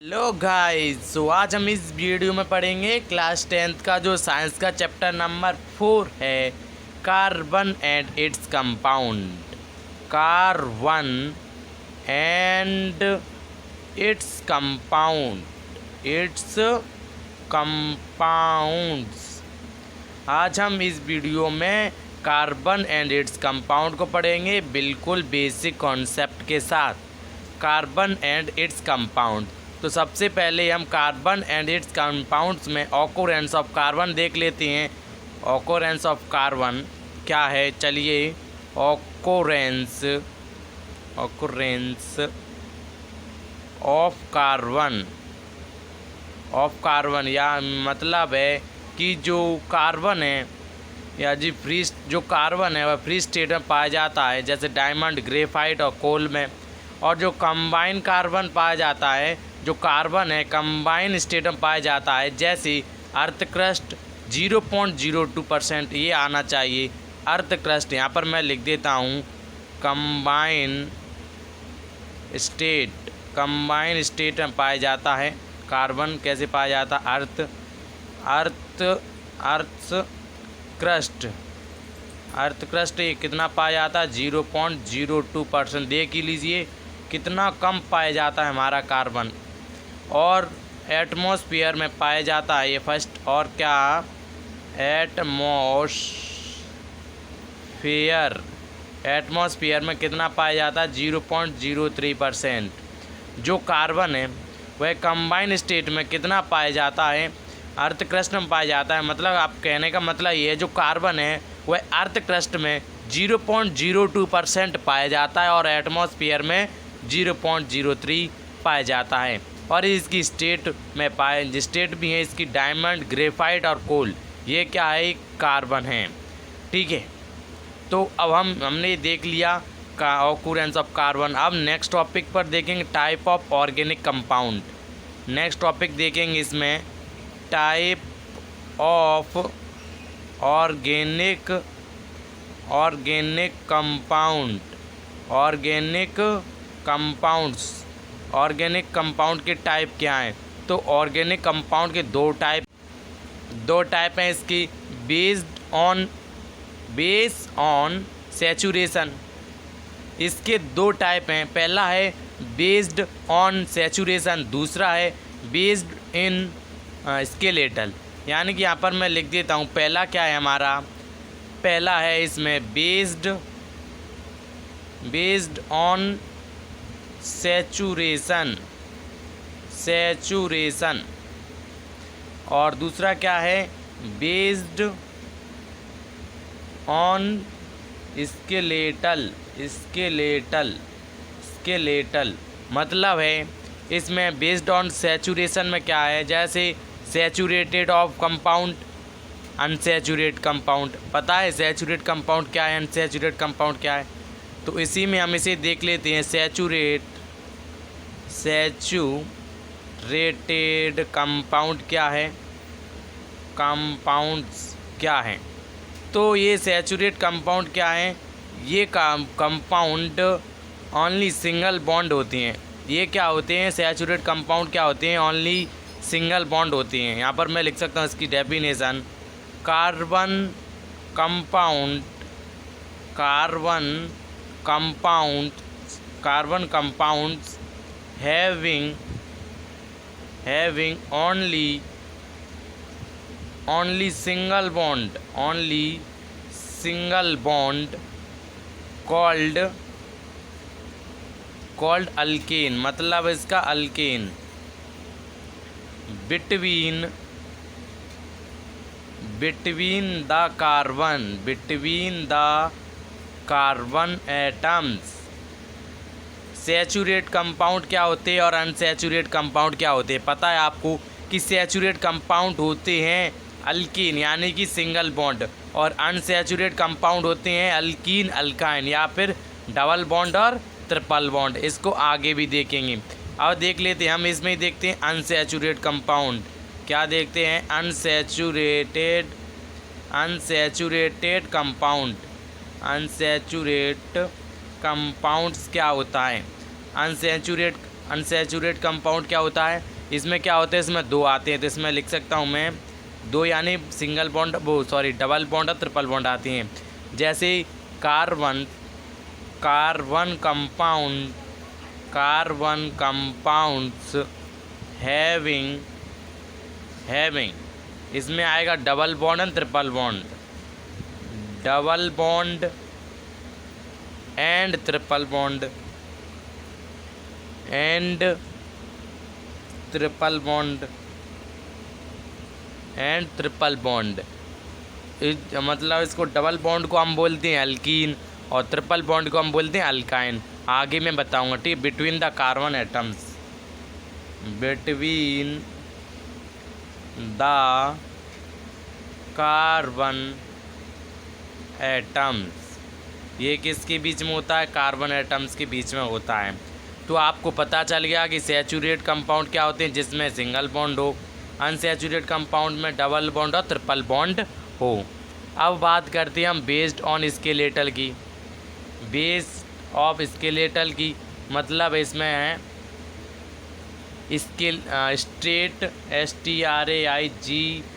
Hello guys, सो आज हम इस वीडियो में पढ़ेंगे क्लास 10th का जो साइंस का चैप्टर नंबर 4 है, carbon and its compound. Carbon and its compound, it's compounds. आज हम इस वीडियो में कार्बन एंड इट्स कंपाउंड को पढ़ेंगे बिल्कुल बेसिक कॉन्सेप्ट के साथ। Carbon and its compound. तो सबसे पहले हम कार्बन एंड इट्स कंपाउंड्स में ऑकोरेंस ऑफ कार्बन देख लेते हैं। ऑकोरेंस ऑफ कार्बन क्या है, चलिए। ऑकोरेंस ऑफ कार्बन या मतलब है कि जो कार्बन है या जो कार्बन है वह फ्री स्टेट में पाया जाता है, जैसे डायमंड, ग्रेफाइट और कोल में। और जो कंबाइन कार्बन पाया जाता है, जो कार्बन है कंबाइन स्टेट में पाया जाता है, जैसे अर्थ क्रस्ट 0.02%, ये आना चाहिए अर्थ क्रस्ट। यहाँ पर मैं लिख देता हूँ कंबाइन स्टेट में पाया जाता है कार्बन। कैसे पाया जाता है? अर्थ क्रस्ट ये कितना पाया जाता है? 0.02%। देख ही लीजिए कितना कम पाया जाता है हमारा कार्बन। और एटमॉस्फेयर में पाया जाता है ये फर्स्ट। और क्या? एटमॉस्फेयर में कितना पाया जाता है? 0.03%। जो कार्बन है वह कंबाइन स्टेट में कितना पाया जाता है? अर्थ क्रस्ट में पाया जाता है। मतलब आप कहने का मतलब ये है, जो कार्बन है वह अर्थ क्रस्ट में 0.02% पाया जाता है और एटमॉस्फेयर में 0.03 पाया जाता है। और इसकी स्टेट में पाए स्टेट भी है इसकी डायमंड, ग्रेफाइट और कोल। ये क्या है? कार्बन है। ठीक है, तो अब हमने देख लिया का ऑकुरेंस ऑफ कार्बन। अब नेक्स्ट टॉपिक पर देखेंगे type of organic compound. Next topic देखेंगे इसमें type of organic compounds. Organic compound के टाइप क्या हैं? तो ऑर्गेनिक कंपाउंड के दो टाइप हैं इसकी। बेस्ड ऑन सैचुरेशन, इसके दो टाइप हैं। पहला है बेस्ड ऑन सैचुरेशन, दूसरा है बेस्ड इन स्केलेटल। यानी कि यहाँ पर मैं लिख देता हूँ, पहला क्या है हमारा? पहला है इसमें बेस्ड ऑन सैचुरेशन। और दूसरा क्या है? Based on skeletal. मतलब है इसमें बेस्ड ऑन सैचुरेशन में क्या है, जैसे सैचुरेटेड ऑफ कंपाउंड, अनसैचुरेट कंपाउंड। पता है सैचुरेट कंपाउंड क्या है, अनसैचुरेट कंपाउंड क्या है? तो इसी में हम इसे देख लेते हैं। सैचुरेटेड कंपाउंड क्या है, कंपाउंड्स क्या हैं? तो ये सैचुरेट कंपाउंड क्या है? ये कंपाउंड ओनली सिंगल बॉन्ड होती हैं। ये क्या होते हैं? सैचुरेट कंपाउंड क्या होते हैं? ओनली सिंगल बॉन्ड होती हैं। यहाँ पर मैं लिख सकता हूँ इसकी definition. Carbon compounds having only single bond called alkane। मतलब इसका alkane. between the carbon atoms। Saturate compound क्या होते हैं और अनसैचुरेट कंपाउंड क्या होते हैं? पता है आपको कि सैचुरेट कंपाउंड होते हैं अल्कीन यानी कि सिंगल बॉन्ड, और अनसैचुरेट कंपाउंड होते हैं अल्कीन, अल्काइन या फिर डबल बॉन्ड और ट्रिपल बॉन्ड। इसको आगे भी देखेंगे। अब देख लेते हैं, हम इसमें ही देखते हैं अनसैचुरेट कंपाउंड। क्या देखते हैं? अनसैचुरेटेड कंपाउंड्स क्या होता है? अनसैचुरेट कंपाउंड क्या होता है? इसमें क्या होता है, इसमें 2 आते हैं, तो इसमें लिख सकता हूँ मैं 2 यानी सिंगल बॉन्ड डबल बॉन्ड और ट्रिपल बॉन्ड आती हैं। जैसे कार्बन कंपाउंड्स हैविंग इसमें आएगा double bond and triple bond, double bond and triple bond and triple bond मतलब इसको डबल बॉन्ड को हम बोलते हैं अल्कीन और ट्रिपल बॉन्ड को हम बोलते हैं अल्काइन। आगे मैं बताऊंगा, ठीक है। Between the carbon atoms, between the carbon atoms, ये किसके बीच में होता है, कार्बन एटम्स के बीच में होता है। तो आपको पता चल गया कि सैचुरेट कंपाउंड क्या होते हैं, जिसमें सिंगल बॉन्ड हो, अनसैचुरेट कंपाउंड में डबल बॉन्ड और ट्रिपल बॉन्ड हो। अब बात करते हैं हम बेस्ड ऑन स्केलेटल की। बेस्ड ऑफ स्केलेटल की मतलब इसमें है स्ट्रेट STRAIGHT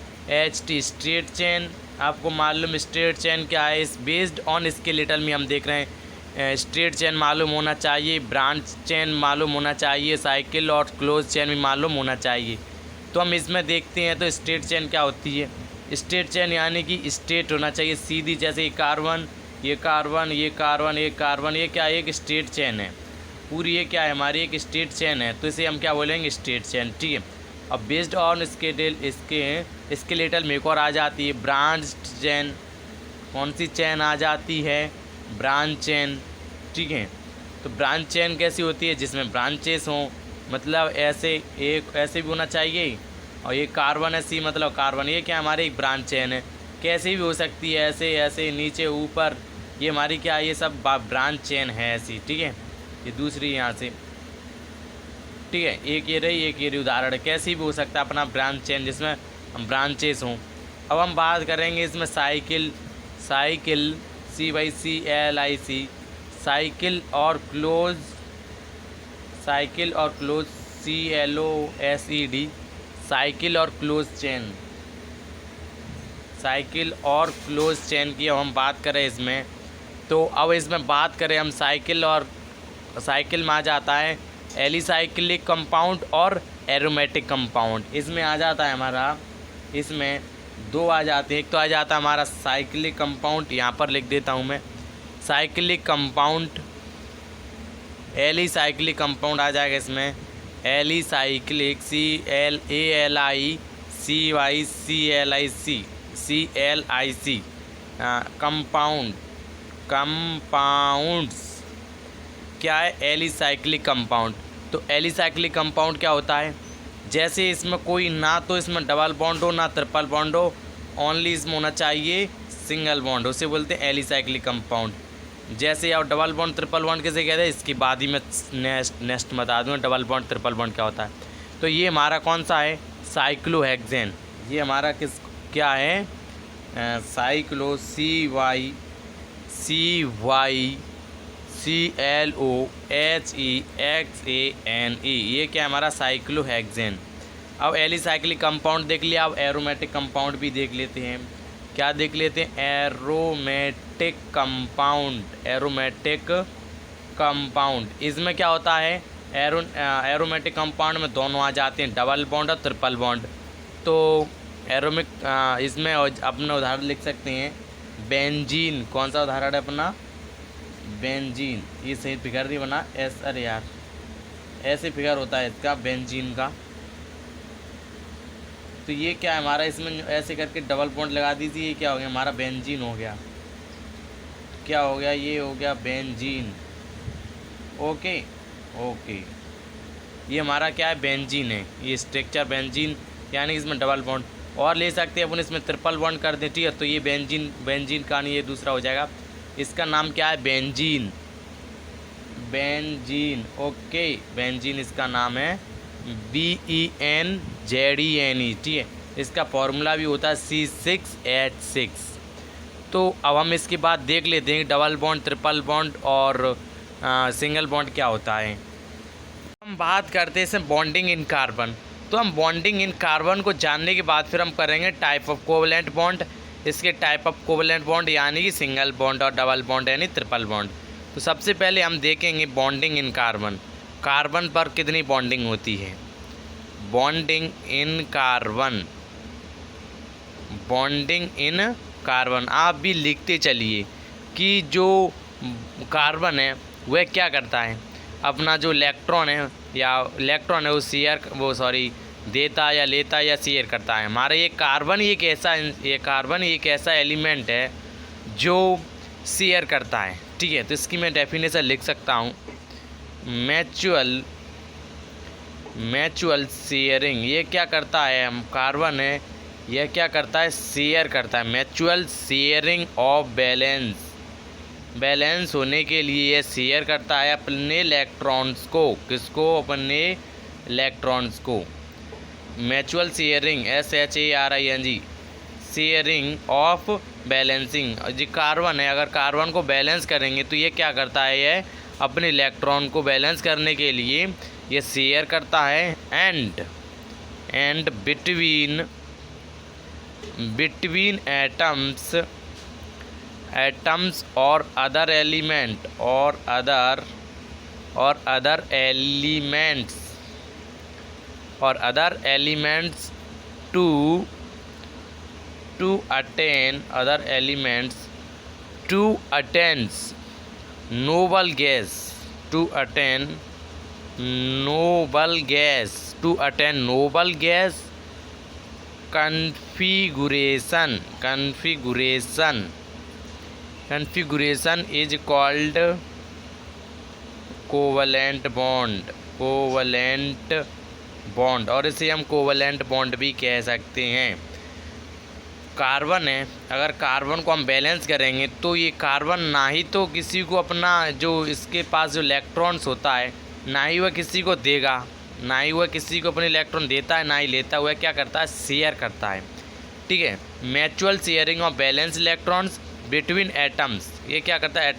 स्ट्रेट चेन। आपको मालूम स्ट्रेट चेन क्या है, इस बेस्ड ऑन स्केलेटल में हम देख रहे हैं स्ट्रेट चेन मालूम होना चाहिए, ब्रांच चेन मालूम होना चाहिए, साइकिल और क्लोज चेन भी मालूम होना चाहिए। तो हम इसमें देखते हैं तो स्ट्रेट चेन क्या होती है। स्ट्रेट चेन यानी कि स्ट्रेट होना चाहिए, सीधी, जैसे कार्बन, ये कार्बन, ये कार्बन, ये कार्बन, ये क्या एक स्ट्रेट चेन है पूरी, ये क्या है हमारी एक स्ट्रेट चेन है, तो इसे हम क्या बोलेंगे, स्ट्रेट चेन, ठीक है। अब बेस्ड ऑन स्केलेटल में एक और आ जाती है ब्रांच चेन। कौन सी चेन आ जाती है, ब्रांच चेन, ठीक है। तो ब्रांच चेन कैसी होती है, जिसमें ब्रांचेस हों, मतलब ऐसे भी होना चाहिए, और ये कार्बन है सी मतलब कार्बन, ये क्या हमारी एक ब्रांच चेन है, कैसे भी हो सकती है, ऐसे नीचे ऊपर, ये हमारी क्या है, ये सब ब्रांच चेन है ऐसी, ठीक है। ये दूसरी यहाँ से, ठीक है, एक ये रही उदाहरण, कैसी भी हो सकता है अपना ब्रांच चेन जिसमें हम ब्रांचेस हों। अब हम बात करेंगे इसमें साइकिल CYCL, साइकिल और क्लोज CLOSED, साइकिल और क्लोज चेन, साइकिल और क्लोज चेन की अब हम बात करें इसमें, तो अब इसमें बात करें हम साइकिल में आ जाता है एलिसाइक्लिक कंपाउंड और एरोमेटिक कंपाउंड। इसमें आ जाता है हमारा, इसमें 2 आ जाते हैं। एक तो आ जाता है हमारा साइक्लिक कंपाउंड, यहाँ पर लिख देता हूँ मैं, साइक्लिक कंपाउंड, एलिसाइक्लिक कंपाउंड आ जाएगा इसमें, एलिसाइक्लिक CLIC कंपाउंड्स क्या है, एलिसाइक्लिक कंपाउंड। तो एलिसाइक्लिक कंपाउंड क्या होता है, जैसे इसमें कोई ना तो इसमें डबल बॉन्ड हो ना ट्रिपल बॉन्ड हो, ओनली इसमें होना चाहिए सिंगल बॉन्ड, उसे बोलते हैं एलिसाइक्लिक कंपाउंड। जैसे आप डबल बॉन्ड ट्रिपल बॉन्ड कैसे कहते हैं, इसकी बाद ही मैं नेक्स्ट बता दूँगा डबल बॉन्ड ट्रिपल बॉन्ड क्या होता है। तो ये हमारा कौन सा है, साइक्लोहेक्सेन, ये हमारा क्या है, साइक्लो CYCLOHEXANE, ये क्या है हमारा साइक्लोहेक्सेन। अब एलिसाइक्लिक कंपाउंड देख लिया, अब एरोमेटिक कंपाउंड भी देख लेते हैं। क्या देख लेते हैं, एरोमेटिक कंपाउंड। इसमें क्या होता है, एरोमेटिक कंपाउंड में दोनों आ जाते हैं, डबल बॉन्ड और ट्रिपल बॉन्ड। तो इसमें अपना उदाहरण लिख सकते हैं बेंजीन, कौन सा उदाहरण है अपना, बेंजीन, ये सही फिगर नहीं बना, अरे यार ऐसे फिगर होता है इसका बेंजीन का। तो ये क्या है हमारा, इसमें ऐसे करके डबल बॉन्ड लगा दीजिए, ये क्या हो गया हमारा, बेंजीन हो गया। क्या हो गया, ये हो गया बेंजीन, ओके। ये हमारा क्या है, बेंजीन है, ये स्ट्रक्चर बेंजीन, यानी इसमें डबल बॉन्ड और ले सकते हैं अपन, इसमें ट्रिपल बॉन्ड कर दें, ठीक है। तो ये बेंजीन का नहीं, ये दूसरा हो जाएगा, इसका नाम क्या है, बेंजीन, ओके। बेंजीन इसका नाम है BENZENE, ठीक है। इसका फॉर्मूला भी होता है C6H6। तो अब हम इसके बाद देख लेते हैं डबल बॉन्ड, ट्रिपल बॉन्ड और सिंगल बॉन्ड क्या होता है। हम बात करते हैं इसमें बॉन्डिंग इन कार्बन। तो हम बॉन्डिंग इन कार्बन को जानने के बाद फिर हम करेंगे टाइप ऑफ कोवलेंट बॉन्ड। इसके टाइप ऑफ कोवलेंट बॉन्ड यानी कि सिंगल बॉन्ड और डबल बॉन्ड यानी ट्रिपल बॉन्ड। तो सबसे पहले हम देखेंगे बॉन्डिंग इन कार्बन, कार्बन पर कितनी बॉन्डिंग होती है। Bonding in carbon, bonding in carbon, आप भी लिखते चलिए कि जो कार्बन है वह क्या करता है, अपना जो इलेक्ट्रॉन है वो देता या लेता या शेयर करता है। हमारा ये कार्बन एक ऐसा एलिमेंट है जो शेयर करता है। ठीक है, तो इसकी मैं डेफिनेशन लिख सकता हूँ, म्यूचुअल शेयरिंग। ये क्या करता है, हम कार्बन है यह क्या करता है, शेयर करता है। म्यूचुअल शेयरिंग ऑफ बैलेंस होने के लिए यह शेयर करता है अपने इलेक्ट्रॉन्स को। किसको, अपने इलेक्ट्रॉन्स को। Mutual sharing SHARING, sharing of balancing. जो कार्बन है, अगर कार्बन को बैलेंस करेंगे तो ये क्या करता है, यह अपने इलेक्ट्रॉन को बैलेंस करने के लिए ये शेयर करता है। एंड बिटवीन एटम्स और other elements to attain noble gas configuration is called covalent bond, और इसे हम कोवलेंट बॉन्ड भी कह सकते हैं। कार्बन है, अगर कार्बन को हम बैलेंस करेंगे तो ये कार्बन ना ही तो किसी को अपना जो इसके पास जो इलेक्ट्रॉन्स होता है ना ही वह किसी को देगा, ना ही वह किसी को अपने इलेक्ट्रॉन देता है, ना ही लेता। वह क्या करता है, शेयर करता है। ठीक है, mutual sharing of balance electrons between atoms, ये क्या करता है,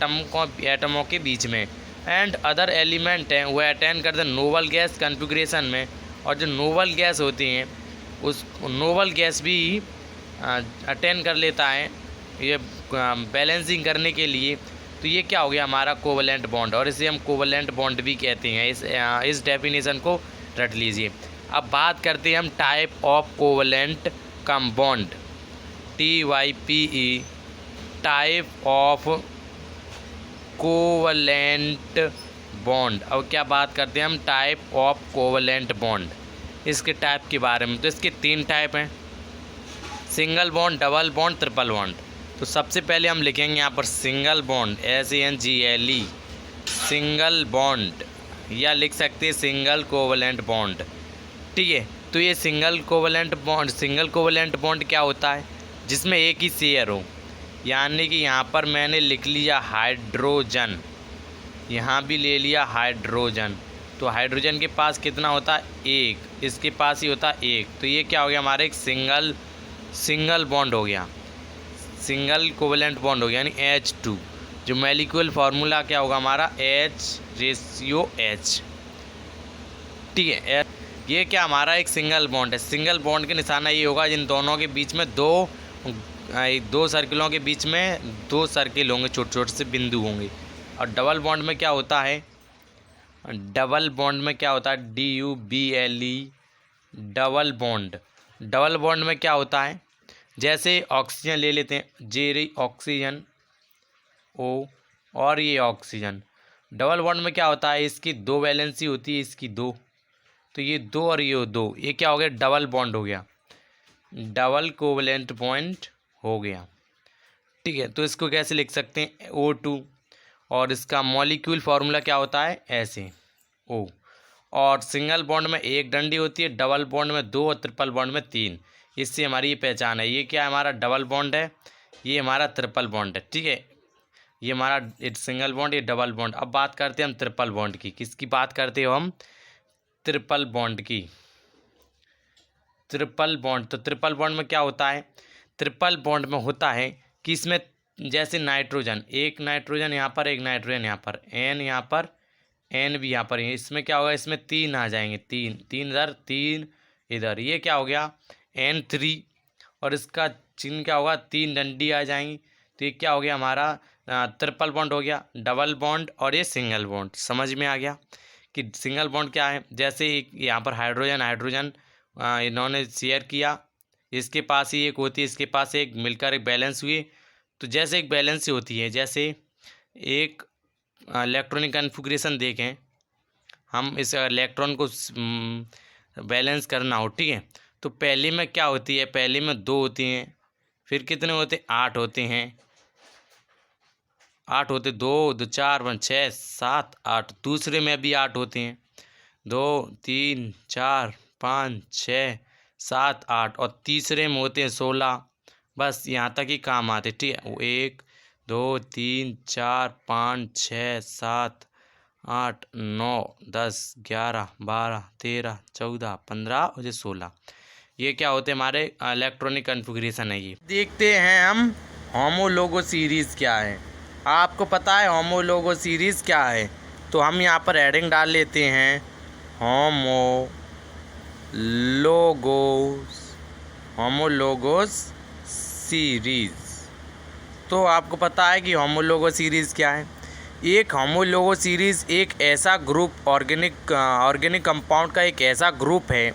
एटमों के बीच में। एंड अदर एलिमेंट हैं वह अटेन करते हैं नोबल गैस कन्फिग्रेशन में, और जो नोबल गैस होती हैं उस नोबल गैस भी अटेन कर लेता है ये बैलेंसिंग करने के लिए। तो ये क्या हो गया, हमारा कोवलेंट बॉन्ड, और इसे हम कोवलेंट बॉन्ड भी कहते हैं। इस डेफिनेशन को रट लीजिए। अब बात करते हैं हम type of covalent compound, TYPE, type of covalent bond. अब क्या बात करते हैं हम, टाइप ऑफ कोवलेंट बॉन्ड, इसके टाइप के बारे में। तो इसके 3 टाइप हैं, single bond, double bond, triple bond. तो सबसे पहले हम लिखेंगे यहाँ पर single bond, SINGLE, single bond, या लिख सकते हैं सिंगल कोवलेंट बॉन्ड। ठीक है, तो ये सिंगल कोवलेंट बॉन्ड क्या होता है, जिसमें एक ही शेयर हो। यानी कि यहाँ पर मैंने लिख लिया हाइड्रोजन, यहाँ भी ले लिया हाइड्रोजन। तो हाइड्रोजन के पास कितना होता है, 1, इसके पास ही होता है 1। तो ये क्या हो गया, हमारा एक सिंगल बॉन्ड हो गया, सिंगल कोवलेंट बॉन्ड हो गया, यानी H2। जो मॉलिक्यूल फार्मूला क्या होगा हमारा, H/H। ठीक है, ये क्या हमारा एक सिंगल बॉन्ड है। सिंगल बॉन्ड के निशाना ये होगा, जिन दोनों के बीच में दो सर्किलों के बीच में 2 सर्किल होंगे, छोटे छोटे से बिंदु होंगे। और डबल बॉन्ड में क्या होता है, DUBLE, डबल बॉन्ड में क्या होता है, जैसे ऑक्सीजन ले लेते हैं, जेरी ऑक्सीजन O, और ये ऑक्सीजन। डबल बॉन्ड में क्या होता है, इसकी 2 वैलेंसी होती है, इसकी 2, तो ये 2 और ये 2, ये क्या हो गया, डबल बॉन्ड हो गया, डबल कोवलेंट बॉन्ड हो गया। ठीक है, तो इसको कैसे लिख सकते हैं, O2, और इसका मॉलिक्यूल फार्मूला क्या होता है, ऐसे O। और सिंगल बॉन्ड में 1 डंडी होती है, डबल बॉन्ड में 2 और ट्रिपल बॉन्ड में 3। इससे हमारी ये पहचान है। ये क्या हमारा डबल बॉन्ड है, ये हमारा ट्रिपल बॉन्ड है। ठीक है, ये हमारा सिंगल बॉन्ड, ये डबल बॉन्ड। अब बात करते हैं हम ट्रिपल बॉन्ड की। किसकी बात करते हो हम, ट्रिपल बॉन्ड की। ट्रिपल बॉन्ड, तो ट्रिपल बॉन्ड में क्या होता है, ट्रिपल बॉन्ड में होता है कि इसमें जैसे नाइट्रोजन, एक नाइट्रोजन यहाँ पर, एक नाइट्रोजन यहाँ पर, N यहाँ पर, N भी यहाँ पर, इसमें क्या होगा, इसमें 3 आ जाएंगे, 3 3 इधर, 3 इधर। ये क्या हो गया N3 और इसका चिन्ह क्या होगा, 3 डंडी आ जाएंगी। तो ये क्या हो गया हमारा ट्रिपल बॉन्ड हो गया, डबल बॉन्ड और ये सिंगल बॉन्ड। समझ में आ गया कि सिंगल बॉन्ड क्या है। जैसे यहाँ पर हाइड्रोजन हाइड्रोजन इन्होंने शेयर किया, इसके पास ही एक होती है, इसके पास एक, मिलकर एक बैलेंस हुई। तो जैसे एक बैलेंस होती है, जैसे एक इलेक्ट्रॉनिक कन्फिग्रेशन देखें, हम इस इलेक्ट्रॉन को बैलेंस करना हो, ठीक है। तो पहले में क्या होती है, पहले में 2 होती हैं, फिर कितने होते, 8 होते हैं, 8 होते, 2 2 4 1 6 7 8। दूसरे में भी 8 होते हैं, 2 3 4 5 6 7 8, और तीसरे में होते हैं 16। बस यहाँ तक ही काम आते, ठीक है। 1 2 3 4 5 6 7 8 9 10 11 12 13 14 15 और 16। ये क्या होते हैं हमारे इलेक्ट्रॉनिक कन्फिग्रेशन है। ये देखते हैं हम होमोलोगो सीरीज़ क्या है। आपको पता है होमोलोगो सीरीज़ क्या है, तो हम यहाँ पर हेडिंग डाल लेते हैं होमोलोगोस सीरीज़। तो आपको पता है कि होमोलोगो सीरीज़ क्या है। एक होमोलोगो सीरीज़ एक ऐसा ग्रुप ऑर्गेनिक कंपाउंड का एक ऐसा ग्रुप है,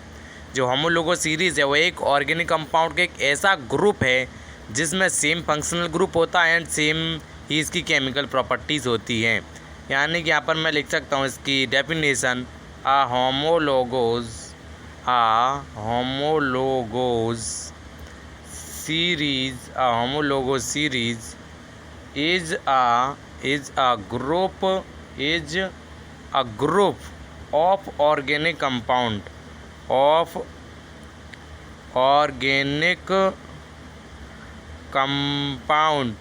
जो होमोलोगो सीरीज़ है वो एक ऑर्गेनिक कंपाउंड का एक ऐसा ग्रुप है जिसमें सेम फंक्शनल ग्रुप होता है एंड सेम ही इसकी केमिकल प्रॉपर्टीज़ होती हैं। यानी कि यहाँ पर मैं लिख सकता हूँ इसकी definition, a homologous series is a group of organic compound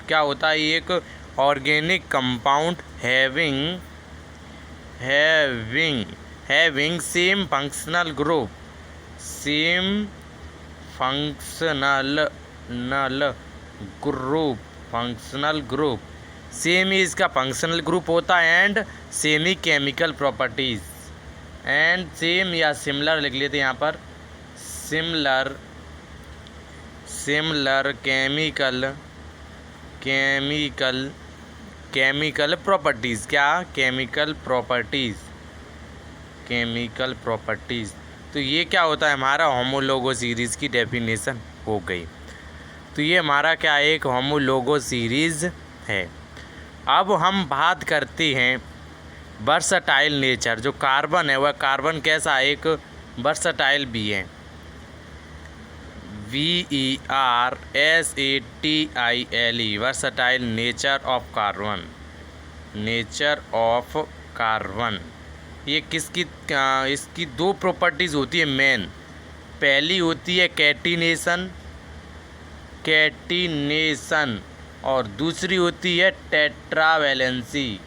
क्या होता है, एक organic compound having same functional group same ही इसका फंक्शनल ग्रुप होता है एंड सेम ही केमिकल प्रॉपर्टीज़ एंड सेम या सिमिलर लिख लेते हैं यहाँ पर, सिमिलर केमिकल प्रॉपर्टीज़। क्या, केमिकल प्रॉपर्टीज़। तो ये क्या होता है हमारा होमोलोगो सीरीज़ की डेफिनेशन हो गई। तो ये हमारा क्या है, एक होमोलोगो सीरीज़ है। अब हम बात करते हैं वर्सटाइल नेचर। जो कार्बन है वह कार्बन कैसा है, एक वर्सटाइल भी है, VERSATILE, versatile nature of carbon. ये इसकी 2 प्रॉपर्टीज़ होती है मेन। पहली होती है कैटिनेशन और दूसरी होती है टेट्रावैलेंसी।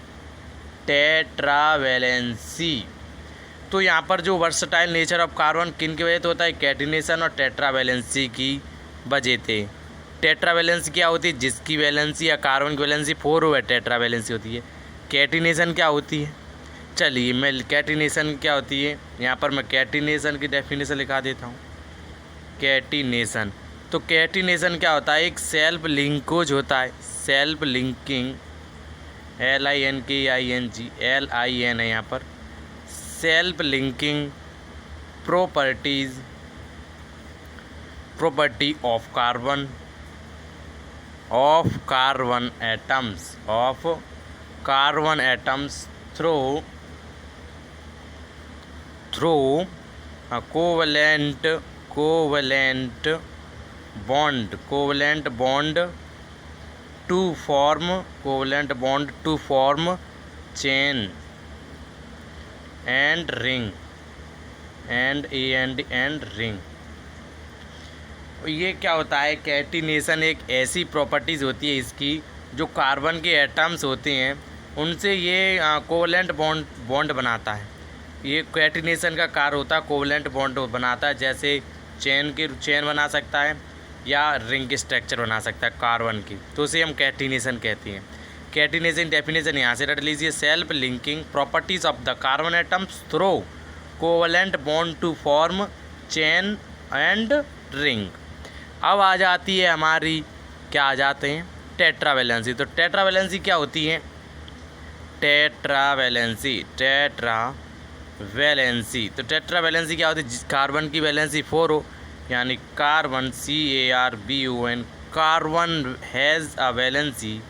तो यहाँ पर जो वर्सटाइल नेचर ऑफ कार्बन किन की वजह से होता है, कैटिनेशन और टेट्रावैलेंसी की वजह से। टेट्रावैलेंसी क्या होती है, जिसकी वैलेंसी या कार्बन की वैलेंसी 4 हो, टेट्रावैलेंसी होती है। कैटिनेशन क्या होती है, चलिए मैं कैटिनेशन क्या होती है, यहाँ पर मैं कैटिनेशन की डेफिनेशन लिखा देता हूँ। कैटिनेशन, तो कैटिनेशन क्या होता है, एक सेल्फ लिंकेज होता है, सेल्फ लिंकिंग, LINKING है यहाँ पर, self linking property of carbon atoms through covalent bond to form chain and ring ये क्या होता है, कैटिनेशन एक ऐसी प्रॉपर्टीज़ होती है इसकी, जो कार्बन के एटम्स होते हैं उनसे ये कोवलेंट बॉन्ड बनाता है। ये कैटिनेशन का कार्य होता है, कोवलेंट बॉन्ड बनाता है। जैसे चेन बना सकता है या रिंग स्ट्रक्चर बना सकता है कार्बन की, तो उसे हम कैटिनेशन कहते हैं। कैटिनेशन डेफिनेशन यहाँ से रट लीजिए, self linking properties of the carbon atoms through covalent bond to form chain and ring. अब आ जाती है हमारी, क्या आ जाते हैं, टेट्रावैलेंसी। तो टेट्रावैलेंसी क्या होती है, टेट्रावैलेंसी तो टेट्रावैलेंसी क्या होती है, कार्बन की वैलेंसी 4 हो, यानी carbon CARBON, carbon has a valency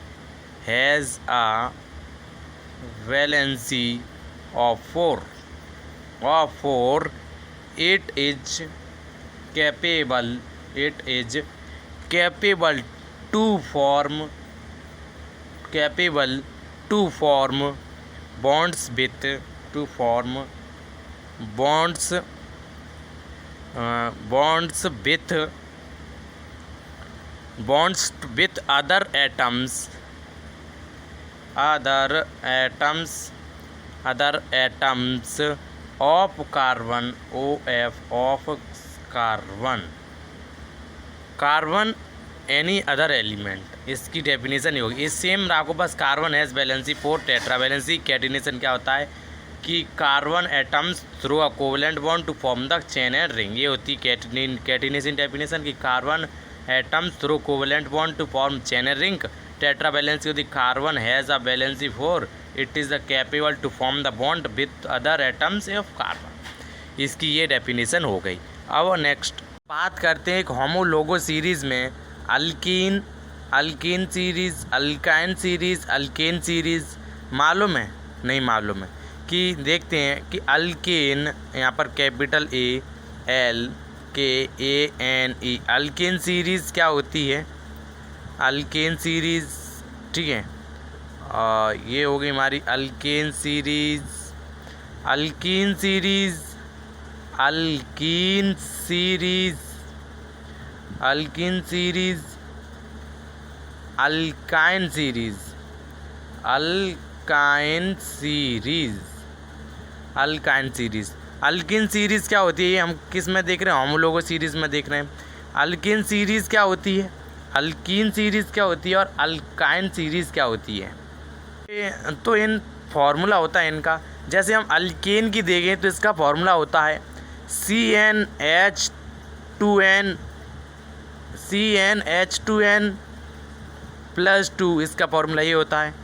of 4। it is capable to form bonds with other atoms of carbon, carbon any other element. इसकी डेफिनेशन ही होगी इस सेम आपको बस carbon has valency 4 tetravalency. Catenation क्या होता है कि carbon atoms through a covalent bond to form the chain and ring. ये होती कैटिनेशन डेफिनेशन की carbon atoms through covalent bond to form chain and ring. Tetravalency होती carbon has a valency 4, it is the capable to form the bond with other atoms of carbon. इसकी ये definition हो गई। अब next बात करते हैं एक होमोलोगो सीरीज़ में alkyne series, alkyne series, alkane series. मालूम है, नहीं मालूम है कि देखते हैं कि अल्केन, यहाँ पर कैपिटल ALKANE, अल्केन सीरीज़ क्या होती है, अल्केन सीरीज़, ठीक है। ये हो गई हमारी alkane series, alkyne series, alkyne series क्या होती है, हम किस में देख रहे हैं, होमोलोगो सीरीज़ में देख रहे हैं। अल्केन सीरीज़ क्या होती है, अल्कीन सीरीज़ क्या होती है और अल्काइन सीरीज़ क्या होती है। तो इन फार्मूला होता है इनका। जैसे हम अल्केन की देखें तो इसका फार्मूला होता है CnH2n+2, इसका फार्मूला ये होता है।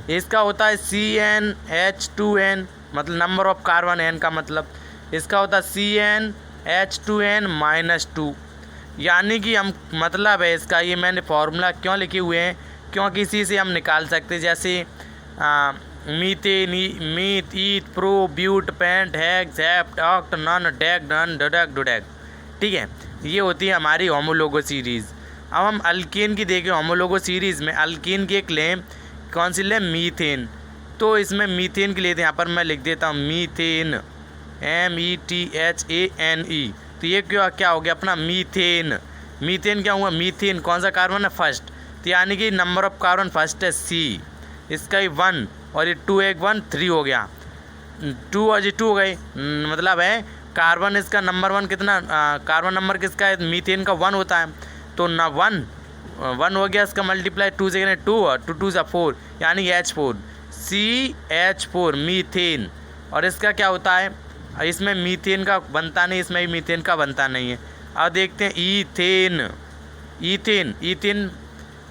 इसका होता है CnH2n, मतलब नंबर ऑफ कार्बन n का मतलब। इसका होता है CnH2n-2, यानी कि हम मतलब है इसका, ये मैंने फार्मूला क्यों लिखे हुए हैं क्योंकि इसी से हम निकाल सकते हैं। जैसे methane, meth, eth, pro, but, pent, hex, hept, oct, non, dec, डन, डोडेक, डोडेक, ठीक है। ये होती है हमारी होमोलोगो सीरीज़। अब हम अल्केन की देखें, होमोलोगो सीरीज़ में अल्केन की एक लें, कौन सी लें, मीथेन। तो इसमें मीथेन की लेते हैं, यहाँ पर मैं लिख देता हूँ मीथेन, METHANE। तो ये क्या हो गया अपना मीथेन। मीथेन क्या हुआ, मीथेन कौन सा कार्बन है, फर्स्ट, तो यानी कि नंबर ऑफ कार्बन फर्स्ट है C, इसका ही 1 और ये 2 एक 1 3 हो गया, 2 और ये 2 हो गई, मतलब है कार्बन इसका नंबर 1 कितना, कार्बन नंबर किसका है, मीथेन का 1 होता है। तो ना 1 हो गया, इसका मल्टीप्लाई 2 से करें 2 और 2 2 4, यानी H4, CH4 मीथेन। और इसका क्या होता है, इसमें मीथेन का बनता नहीं, इसमें भी मीथेन का बनता नहीं है। अब देखते हैं ईथेन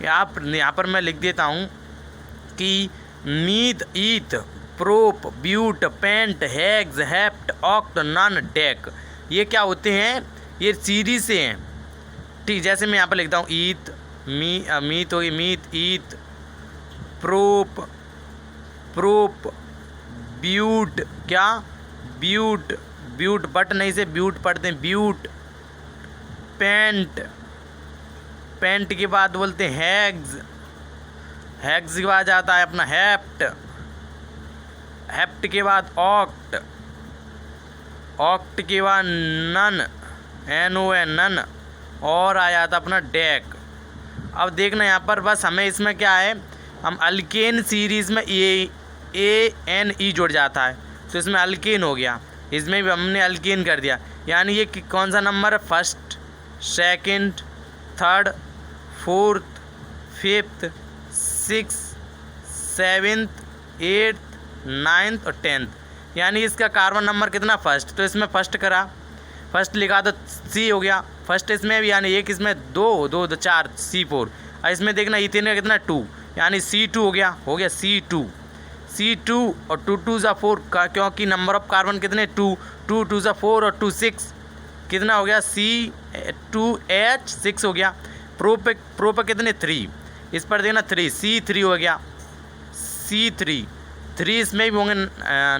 यहाँ पर मैं लिख देता हूँ कि meth, eth, prop, but, pent, hex, hept, oct, non, dec, ये क्या होते हैं, ये सीरीज से हैं, ठीक। जैसे मैं यहाँ पर लिखता हूँ ईथ, मीथ होगी, मीथ, ईथ, प्रोप, ब्यूट, क्या, ब्यूट बट नहीं से ब्यूट पढ़ते हैं, ब्यूट, पेंट के बाद बोलते हैं हेक्स के बाद आता है अपना हेप्ट के बाद ऑक्ट के बाद नन, NON, और आ जाता अपना डेक। अब देखना यहाँ पर बस हमें इसमें क्या है, हम अल्केन सीरीज़ में ANE जुड़ जाता है, तो इसमें अल्केन हो गया, इसमें भी हमने अल्केन कर दिया। यानी ये कौन सा नंबर है, first, second, third, fourth, fifth, 6, 7, 8, 9 और 10, यानी इसका कार्बन नंबर कितना, फर्स्ट, तो इसमें फर्स्ट करा। फर्स्ट लिखा तो सी हो गया फर्स्ट इसमें भी, यानी एक इसमें दो दो दो 4 C4। और इसमें देखना इथेन का कितना 2, यानी C2 हो गया C2 और 2 2 ज़ा 4 का, क्योंकि नंबर ऑफ कार्बन कितने 2 2 2 ज़ा 4 और 2 6 कितना हो गया C2H6 हो गया। प्रो पे कितने 3, इस पर देखना 3 C3 हो गया C3 इसमें भी होंगे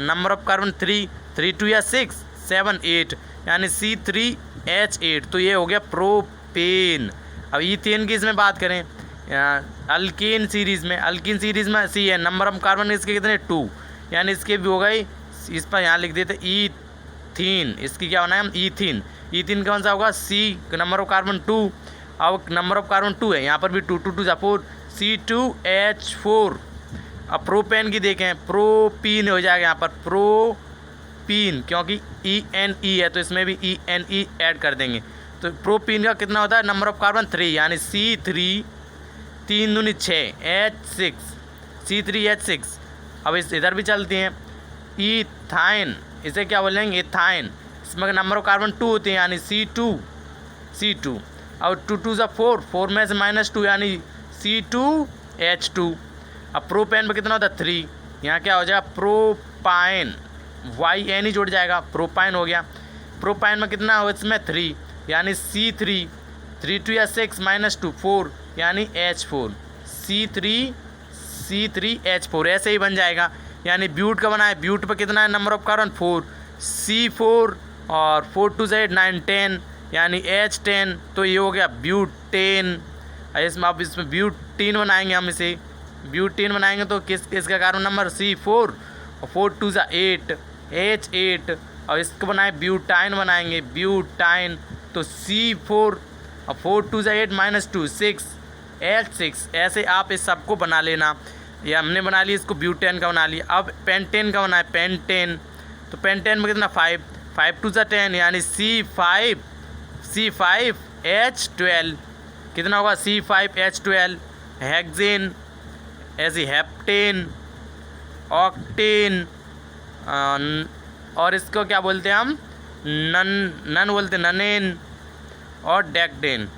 नंबर ऑफ कार्बन 3 3 2 या 6 7 8 यानी C3H8। तो ये हो गया प्रोपेन। अब ईथेन की इसमें बात करें अल्कीन सीरीज़ में सी है, नंबर ऑफ कार्बन इसके कितने 2, यानी इसके भी हो गए। इस पर यहाँ लिख देते ईथीन, इसकी क्या बनाए हम ईथीन कौन सा होगा सी, नंबर ऑफ कार्बन 2। अब नंबर ऑफ कार्बन 2 है, यहाँ पर भी 2 2 2 4 C2H4। अब प्रोपेन की देखें प्रोपीन हो जाएगा यहाँ पर प्रोपीन, क्योंकि ENE है तो इसमें भी ENE ऐड कर देंगे। तो प्रोपीन का कितना होता है नंबर ऑफ कार्बन 3, यानी C3 3 दूनी 6 H6 C3H6। अब इस इधर भी चलती हैं इथाइन, इसे क्या बोलेंगे इथाइन, इसमें नंबर ऑफ कार्बन 2 होते हैं यानी C2 और 2 2 ज़ा 4 में से -2 यानी C2H2। अब प्रोपेन पर कितना होता है 3, यहाँ क्या हो जाएगा प्रोपाइन YN ही जुड़ जाएगा प्रोपाइन हो गया। प्रोपाइन में कितना हो इसमें 3 यानी C3 3 2 या 6 -2 4 यानी H4 C3H4 ऐसे ही बन जाएगा। यानी ब्यूट का बना है, ब्यूट पर कितना है नंबर ऑफ कार्बन 4 C4 और 4 2 8 9 10 यानी H10। तो ये हो गया ब्यूटेन। इसमें अब इसमें ब्यूटीन बनाएंगे हम, इसे ब्यूटीन बनाएंगे तो किसका कार्बन नंबर C4 और 4 2 8 H8 और इसको बनाए ब्यूटाइन बनाएंगे ब्यूटाइन तो C4 और 4 2 8 -2 6 H6। ऐसे आप इस सबको बना लेना। ये हमने बना लिया, इसको ब्यूटेन का बना लिया। अब पेंटेन का बनाए पेंटेन, तो पेंटेन में कितना 5 2 10 यानी C5H12 कितना होगा C5H12। हेक्सेन ऐसी हेप्टेन ऑक्टेन और इसको क्या बोलते हैं हम नन बोलते हैं ननेन और डेकेन,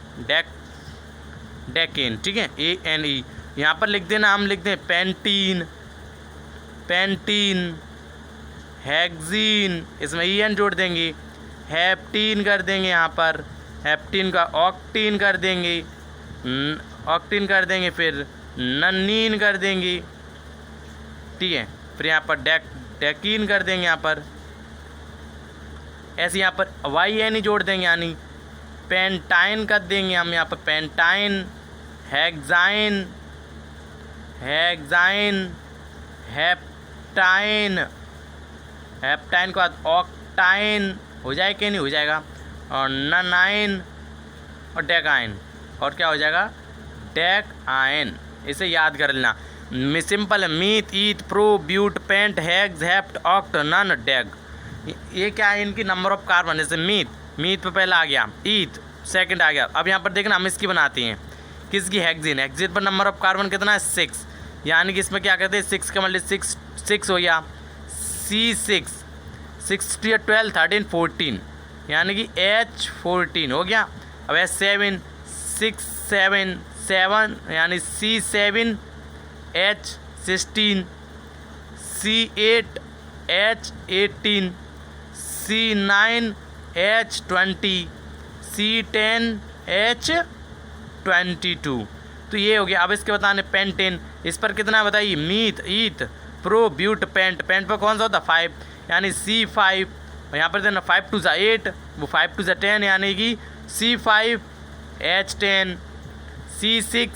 ठीक है ANE। यहाँ पर लिख देना, हम लिखते हैं पेंटीन हेक्सीन, इसमें EN जोड़ देंगे, हेप्टीन कर देंगे, यहाँ पर हेप्टीन का ऑक्टीन कर देंगे फिर नन्नीन कर देंगे, ठीक है। फिर यहाँ पर डेकीन कर देंगे, यहाँ पर ऐसे यहाँ पर YN जोड़ देंगे यानी पेंटाइन कर देंगे हम, यहाँ पर पेंटाइन हेक्साइन हेप्टाइन के बाद ऑक्टाइन हो जाए कि नहीं हो जाएगा, और ननाइन और डेकाइन, और क्या हो जाएगा डेकाइन। इसे याद कर लेना, सिंपल है meth eth pro but pent hex hept oct non dec. ये क्या है इनकी नंबर ऑफ कार्बन। जैसे मीथ पे पहला आ गया, ईथ सेकंड आ गया। अब यहाँ पर देखना हम इसकी बनाते हैं किसकी हेक्सीन पर नंबर ऑफ कार्बन कितना है 6, यानी कि इसमें क्या करते हैं 6 का मतलब 6 हो गया C6 6 2 12 13 14 यानी कि H14 हो गया। अब H7 6 7 7 यानी C7 H16 C8 H18 C9 H20 C10 H22। तो ये हो गया। अब इसके बताने पेंटेन, इस पर कितना है बताइए myth eth pro but paint पर कौन सा होता है 5 यानी C5, और यहाँ पर देना 5 2 8 वो 5 2 10 यानी कि C5 H10 C6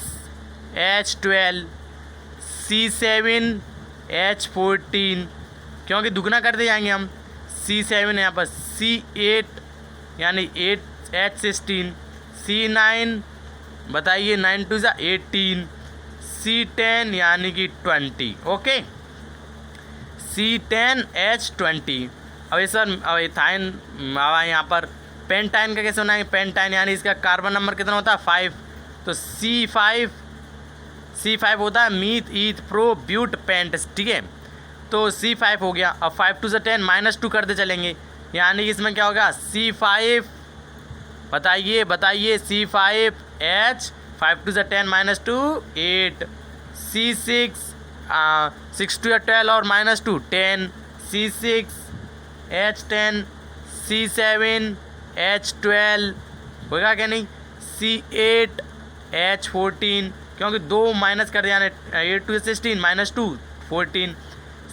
H12 C7 H14 क्योंकि दुगना करते जाएंगे हम C7 यहाँ पर C8 यानी 8 H16 C9 बताइए 9 2 18 C10 यानी कि 20 ओके C10 H20। अब ये सर अब इथाइन यहाँ पर पेंटाइन का कैसे बनाएंगे पेंटाइन यानी इसका कार्बन नंबर कितना होता है 5 तो C5 होता है meth eth pro but paint, ठीक है। तो C5 हो गया। अब 5 2 10 -2 करते चलेंगे यानी कि इसमें क्या होगा C5, बताइए बताइए, C5H, 5 to the 10 minus 2 8, C6 6 to the 12 और minus 2 10, C6H10, C7H12 होगा क्या नहीं, C8H14 क्योंकि 2 माइनस कर दिया 8 to the 16 minus 2 14,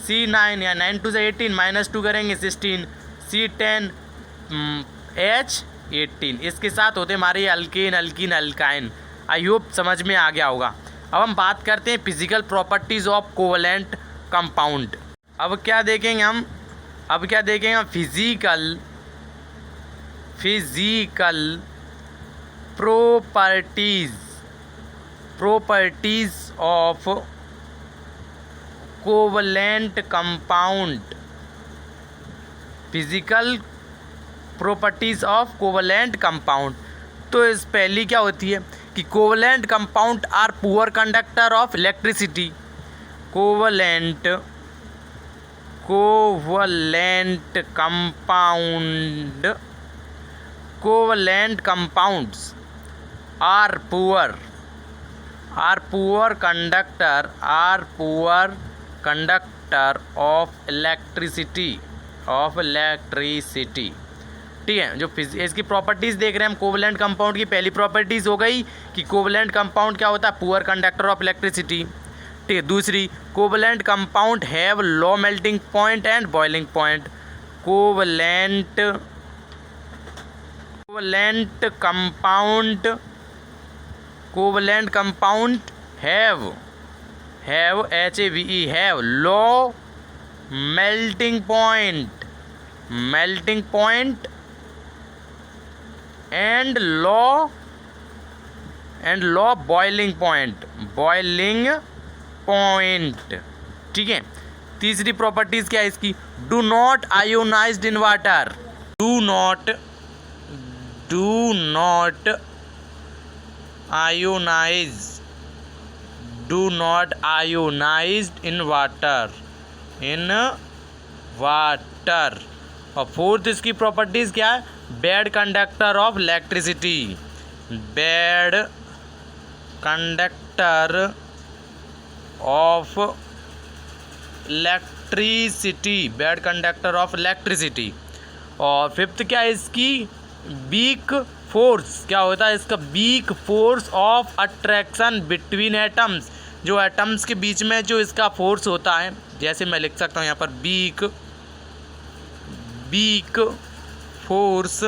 C9 या 9 to the 18 minus 2 करेंगे 16, C10H18। इसके साथ होते हमारे alkane alkene alkyne. I hope समझ में आ गया होगा। अब हम बात करते हैं physical properties of covalent compound. अब क्या देखेंगे हम physical properties of covalent compound. Physical properties of covalent compound. तो इस पहली क्या होती है कि covalent compound are poor conductor of electricity. Covalent compounds are poor conductor of electricity. ठीक है, जो इसकी प्रॉपर्टीज़ देख रहे हैं हम कोवलेंट कंपाउंड की, पहली प्रॉपर्टीज़ हो गई कि कोवलेंट कंपाउंड क्या होता है, पुअर कंडक्टर ऑफ इलेक्ट्रिसिटी। ठीक है, दूसरी covalent compound have low melting point and boiling point. Covalent compound have HAVE have low melting point and low boiling point. ठीक है, तीसरी प्रॉपर्टीज क्या है इसकी, do not ionised in water. Do not ionised in water. और fourth इसकी properties क्या है, bad conductor of electricity. Bad conductor of electricity. और फिफ्थ क्या है इसकी, वीक फोर्स। क्या होता है इसका, weak force of attraction between atoms. जो एटम्स के बीच में जो इसका फोर्स होता है, जैसे मैं लिख सकता हूँ यहाँ पर weak force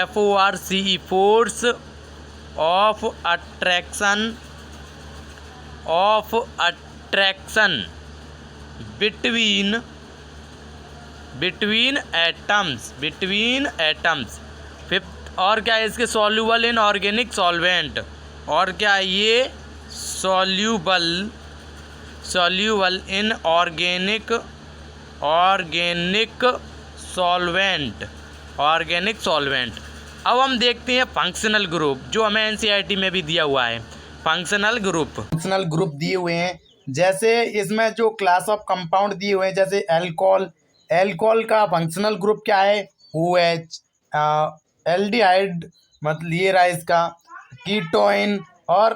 FORCE, force of attraction between atoms. Fifth और क्या है इसके, सॉल्यूबल इन ऑर्गेनिक सॉल्वेंट। और क्या है ये, सॉल्यूबल इन ऑर्गेनिक सॉल्वेंट। अब हम देखते हैं फंक्शनल ग्रुप, जो हमें NCERT में भी दिया हुआ है। फंक्शनल ग्रुप दिए हुए हैं, जैसे इसमें जो क्लास ऑफ कंपाउंड दिए हुए हैं, जैसे एल्कोहल का फंक्शनल ग्रुप क्या है, OH। एल्डिहाइड मतलब ये रहा इसका, कीटोन और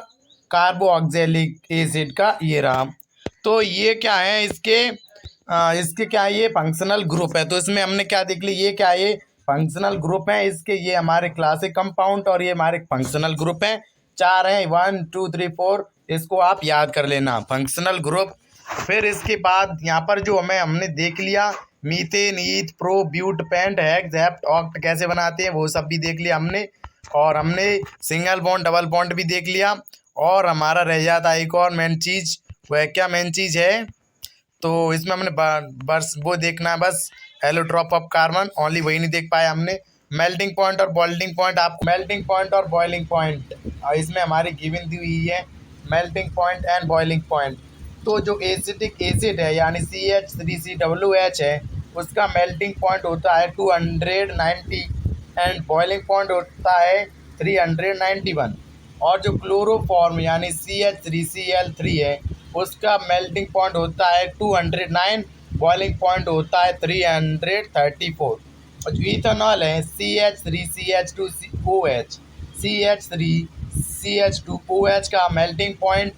कार्बोक्सिलिक एसिड का ये रहा। तो ये क्या है इसके क्या है, ये फंक्शनल ग्रुप है। तो इसमें हमने क्या देख लिया, ये क्या है, ये फंक्शनल ग्रुप है इसके। ये हमारे क्लासिक कंपाउंड और ये हमारे फंक्शनल ग्रुप हैं। 4 हैं, 1 2 3 4, इसको आप याद कर लेना, फंक्शनल ग्रुप। फिर इसके बाद यहाँ पर जो हमने देख लिया, methane, eth, pro, but, pent, hex, hept, oct कैसे बनाते हैं वो सब भी देख लिया हमने। और हमने सिंगल बॉन्ड डबल बॉन्ड भी देख लिया। और हमारा रह जाता है एक और मेन चीज़, वह क्या मेन चीज़ है, तो इसमें हमने बस वो देखना है, बस एलोट्रॉप ऑफ कार्बन, ओनली वही नहीं देख पाए हमने। मेल्टिंग पॉइंट और बॉइलिंग पॉइंट, आपको मेल्टिंग पॉइंट और बॉइलिंग पॉइंट इसमें हमारी गिवन दी हुई है, melting point and boiling point. तो जो एसिटिक एसिड है यानी CH3COOH है, उसका मेल्टिंग पॉइंट होता है 290 एंड बॉइलिंग पॉइंट होता है 391। और जो क्लोरोफॉर्म यानी CH3Cl3 है, उसका मेल्टिंग पॉइंट होता है 209 बॉइलिंग पॉइंट होता है 334। और जो इथेनॉल है CH3CH2OH, CH3CH2OH का मेल्टिंग पॉइंट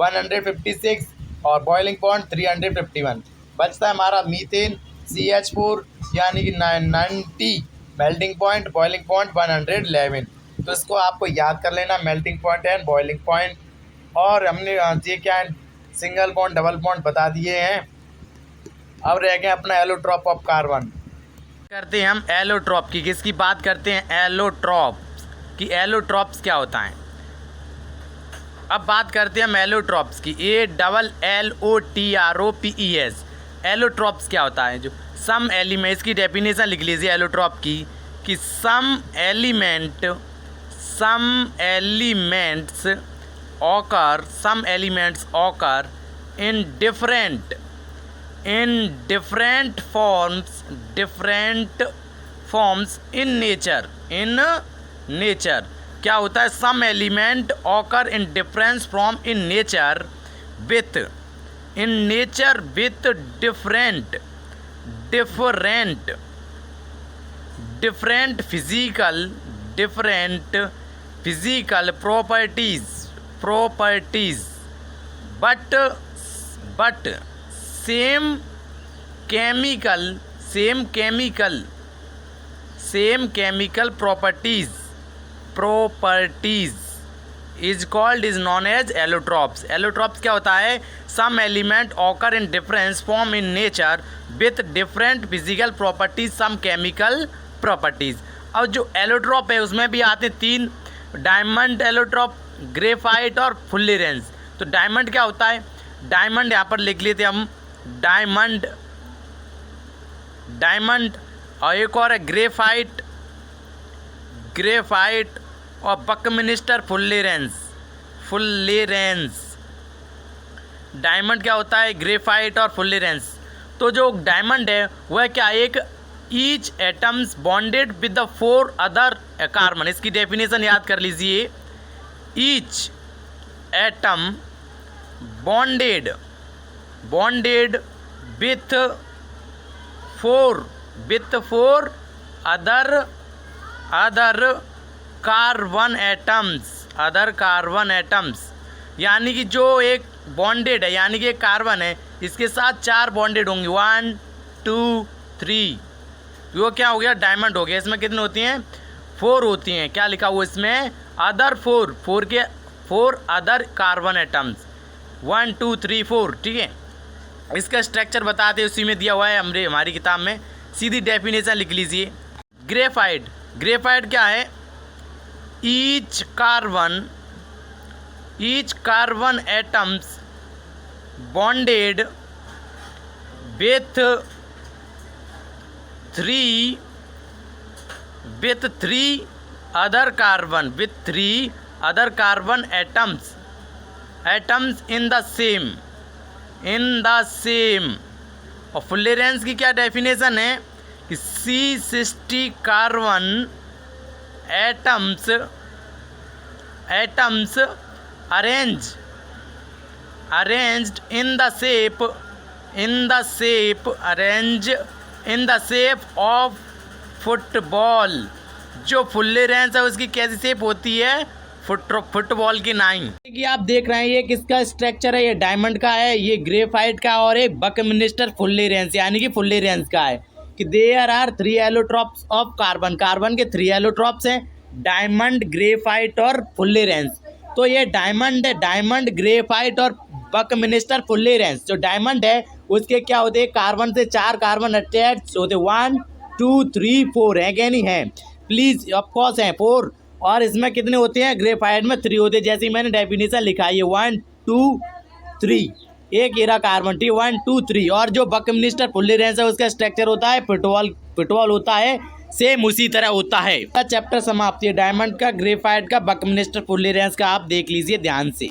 156 और बॉइलिंग पॉइंट 351। बचता है हमारा मीथेन CH4 यानी कि 90, मेल्टिंग पॉइंट बॉइलिंग पॉइंट 111। तो इसको आपको याद कर लेना, melting point and boiling point. और हमने ये क्या है, सिंगल बॉन्ड डबल बॉन्ड बता दिए हैं। अब रह गए अपना एलोट्रॉप ऑफ कार्बन। करते हैं हम एलोट्रॉप की, किसकी बात करते हैं, एलोट्रॉप्स की। एलोट्रॉप्स क्या होता है, अब बात करते हैं हम एलोट्रॉप्स की। ALLOTROPES। एलोट्रॉप्स क्या होता है, जो सम एलिमेंट, इसकी डेफिनेशन लिख लीजिए एलोट्रॉप की कि some elements occur in different forms in nature. क्या होता है, some element occur in difference form in nature with different physical properties but same chemical properties is known as allotropes. Allotropes क्या होता है, some element occur in difference form in nature with different physical properties same chemical properties. अब जो allotrope है उसमें भी आते हैं 3, डायमंड एलोट्रॉप, ग्रेफाइट और फुल्ली रेंज। तो डायमंड क्या होता है, डायमंड यहाँ पर लिख लेते हम, डायमंड और एक और है ग्रेफाइट और बकमिनिस्टर फुल्ली रेंज। डायमंड क्या होता है, ग्रेफाइट और फुल्ली रेंज। तो जो डायमंड है वह क्या, एक each atoms bonded with the 4 other carbon. इसकी डेफिनेशन याद कर लीजिए, each atom bonded with 4 other carbon atoms. यानी कि जो एक बॉन्डेड है, यानी कि एक कार्बन है, इसके साथ 4 बॉन्डेड होंगे, 1 2 3। वो क्या हो गया, डायमंड हो गया। इसमें कितनी होती हैं, 4 होती हैं। क्या लिखा हुआ इसमें, अदर 4 अदर कार्बन एटम्स, 1 2 3 4। ठीक है, इसका स्ट्रक्चर बताते उसी में दिया हुआ है हमारी किताब में, सीधी डेफिनेशन लिख लीजिए। ग्रेफाइट क्या है, each carbon atoms bonded with 3 other carbon atoms in the same. और फुल्ली रेंज की क्या डेफिनेशन है कि C60 carbon atoms arranged in the shape of football. जो फुल्ली रेंज है उसकी कैसी शेप होती है, फुटबॉल की 9। कि आप देख रहे हैं ये किसका स्ट्रक्चर है, ये डायमंड का है, ये ग्रेफाइट का, और एक बकमिनिस्टर फुल्ली रेंज यानी कि फुल्ली रेंज का है। कि there are 3 allotropes of carbon के 3 एलोट्रॉप्स हैं, डायमंड, ग्रेफाइट और फुल्ली रेंज। तो ये डायमंड है, डायमंड, ग्रेफाइट और बकमिनिस्टर फुल्ली रेंज। जो डायमंड है उसके क्या होते हैं, कार्बन से 4 कार्बन अटैच होते, 1 2 3 4 है क्या नहीं है, प्लीज ऑफकोर्स है 4। और इसमें कितने होते हैं, ग्रेफाइट में 3 होते हैं, जैसे मैंने डेफिनेशन लिखा है 1 2 3, एक एरा कार्बन, ठीक, 1 2 3। और जो बकमिनिस्टर फुल्ली रेंज है उसका स्ट्रक्चर होता है फुटबॉल होता है, सेम उसी तरह होता है। चैप्टर समाप्त है, डायमंड का, ग्रेफाइट का, बकमिनिस्टर फुल्ली रेंज का आप देख लीजिए ध्यान से।